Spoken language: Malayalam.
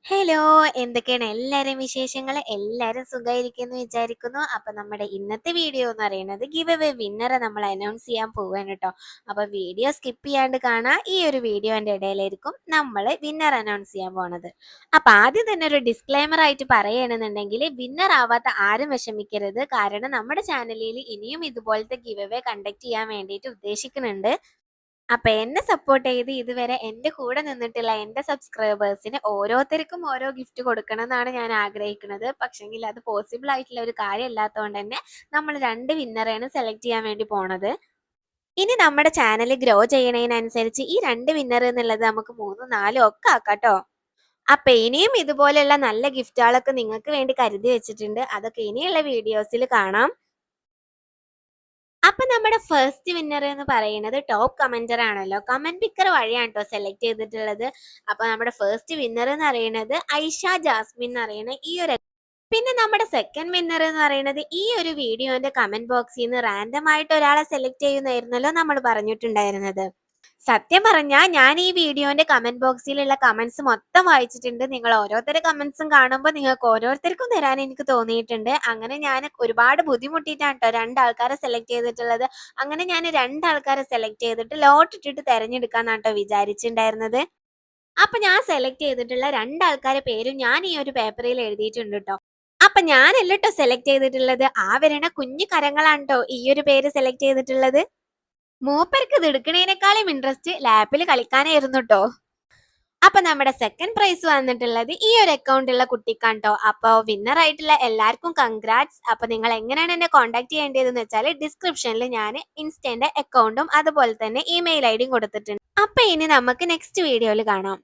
ഹലോ! എന്തൊക്കെയാണ് എല്ലാരും വിശേഷങ്ങള്? എല്ലാരും സുഖായിരിക്കുന്ന് വിചാരിക്കുന്നു. അപ്പൊ നമ്മുടെ ഇന്നത്തെ വീഡിയോ എന്ന് പറയുന്നത് ഗിവ് അവേ വിന്നറെ നമ്മൾ അനൗൺസ് ചെയ്യാൻ പോവാണ് ട്ടോ. അപ്പൊ വീഡിയോ സ്കിപ്പ് ചെയ്യാണ്ട് കാണാ. ഈ ഒരു വീഡിയോന്റെ ഇടയിലായിരിക്കും നമ്മള് വിന്നർ അനൗൺസ് ചെയ്യാൻ പോണത്. അപ്പൊ ആദ്യം തന്നെ ഒരു ഡിസ്ക്ലെയിമർ ആയിട്ട് പറയാണെന്നുണ്ടെങ്കില് വിന്നർ ആവാത്ത ആരും വിഷമിക്കരുത്. കാരണം നമ്മുടെ ചാനലിൽ ഇനിയും ഇതുപോലത്തെ ഗിവ് അവേ കണ്ടക്ട് ചെയ്യാൻ വേണ്ടിയിട്ട് ഉദ്ദേശിക്കുന്നുണ്ട്. അപ്പൊ എന്നെ സപ്പോർട്ട് ചെയ്ത് ഇതുവരെ എന്റെ കൂടെ നിന്നിട്ടുള്ള എന്റെ സബ്സ്ക്രൈബേഴ്സിന് ഓരോരുത്തർക്കും ഓരോ ഗിഫ്റ്റ് കൊടുക്കണം എന്നാണ് ഞാൻ ആഗ്രഹിക്കുന്നത്. പക്ഷെങ്കിൽ അത് പോസിബിൾ ആയിട്ടുള്ള ഒരു കാര്യമല്ലാത്തതുകൊണ്ട് തന്നെ നമ്മൾ 2 വിന്നറെയാണ് സെലക്ട് ചെയ്യാൻ വേണ്ടി പോണത്. ഇനി നമ്മുടെ ചാനൽ ഗ്രോ ചെയ്യണതിനനുസരിച്ച് ഈ 2 വിന്നർ എന്നുള്ളത് നമുക്ക് 3, 4 ഒക്കെ ആക്കാട്ടോ. അപ്പൊ ഇനിയും ഇതുപോലെയുള്ള നല്ല ഗിഫ്റ്റുകളൊക്കെ നിങ്ങൾക്ക് വേണ്ടി കരുതി വെച്ചിട്ടുണ്ട്. അതൊക്കെ ഇനിയുള്ള വീഡിയോസിൽ കാണാം. അപ്പൊ നമ്മുടെ ഫസ്റ്റ് വിന്നർ എന്ന് പറയുന്നത് ടോപ്പ് കമന്റർ ആണല്ലോ. കമന്റ് പിക്കർ വഴിയാണ് കേട്ടോ സെലക്ട് ചെയ്തിട്ടുള്ളത്. അപ്പൊ നമ്മുടെ ഫസ്റ്റ് വിന്നർ എന്ന് പറയുന്നത് ഐഷ ജാസ്മിൻ എന്ന് പറയുന്ന ഈ ഒരു. പിന്നെ നമ്മുടെ സെക്കൻഡ് വിന്നർ എന്ന് പറയുന്നത് ഈ ഒരു വീഡിയോന്റെ കമന്റ് ബോക്സിൽ നിന്ന് റാൻഡം ആയിട്ട് ഒരാളെ സെലക്ട് ചെയ്യുന്നായിരുന്നല്ലോ നമ്മൾ പറഞ്ഞിട്ടുണ്ടായിരുന്നത്. സത്യം പറഞ്ഞാ ഞാൻ ഈ വീഡിയോന്റെ കമന്റ് ബോക്സിലുള്ള കമന്റ്സ് മൊത്തം വായിച്ചിട്ടുണ്ട്. നിങ്ങൾ ഓരോരുത്തരുടെ കമന്റ്സും കാണുമ്പോൾ നിങ്ങൾക്ക് ഓരോരുത്തർക്കും തരാൻ എനിക്ക് തോന്നിയിട്ടുണ്ട്. അങ്ങനെ ഞാൻ ഒരുപാട് ബുദ്ധിമുട്ടിയിട്ടാണ് ട്ടോ 2 ആൾക്കാരെ സെലക്ട് ചെയ്തിട്ടുള്ളത്. അങ്ങനെ ഞാൻ 2 ആൾക്കാരെ സെലക്ട് ചെയ്തിട്ട് ലോട്ട് ഇട്ടിട്ട് തെരഞ്ഞെടുക്കാന്നാണ് ട്ടോ വിചാരിച്ചിട്ടുണ്ടായിരുന്നത്. അപ്പൊ ഞാൻ സെലക്ട് ചെയ്തിട്ടുള്ള 2 ആൾക്കാരെ പേരും ഞാൻ ഈ ഒരു പേപ്പറിൽ എഴുതിയിട്ടുണ്ട് ട്ടോ. അപ്പൊ ഞാനല്ല ട്ടോ സെലക്ട് ചെയ്തിട്ടുള്ളത്. ആ വരണ കുഞ്ഞു കരങ്ങളാണ് ട്ടോ ഈ ഒരു പേര് സെലക്ട് ചെയ്തിട്ടുള്ളത്. മൂപ്പർക്ക് ഇത് എടുക്കണേനേക്കാളും ഇൻട്രസ്റ്റ് ലാപ്പിൽ കളിക്കാനായിരുന്നു ട്ടോ. അപ്പൊ നമ്മുടെ സെക്കൻഡ് പ്രൈസ് വന്നിട്ടുള്ളത് ഈ ഒരു അക്കൗണ്ടുള്ള കുട്ടിക്കാണ് ട്ടോ. അപ്പൊ വിന്നർ ആയിട്ടുള്ള എല്ലാവർക്കും കൺഗ്രാറ്റ്സ്. അപ്പൊ നിങ്ങൾ എങ്ങനെയാണ് എന്നെ കോൺടാക്ട് ചെയ്യേണ്ടതെന്ന് വെച്ചാൽ ഡിസ്ക്രിപ്ഷനിൽ ഞാൻ ഇൻസ്റ്റന്റെ അക്കൗണ്ടും അതുപോലെ തന്നെ ഇമെയിൽ ഐഡിയും കൊടുത്തിട്ടുണ്ട്. അപ്പൊ ഇനി നമുക്ക് നെക്സ്റ്റ് വീഡിയോയിൽ കാണാം.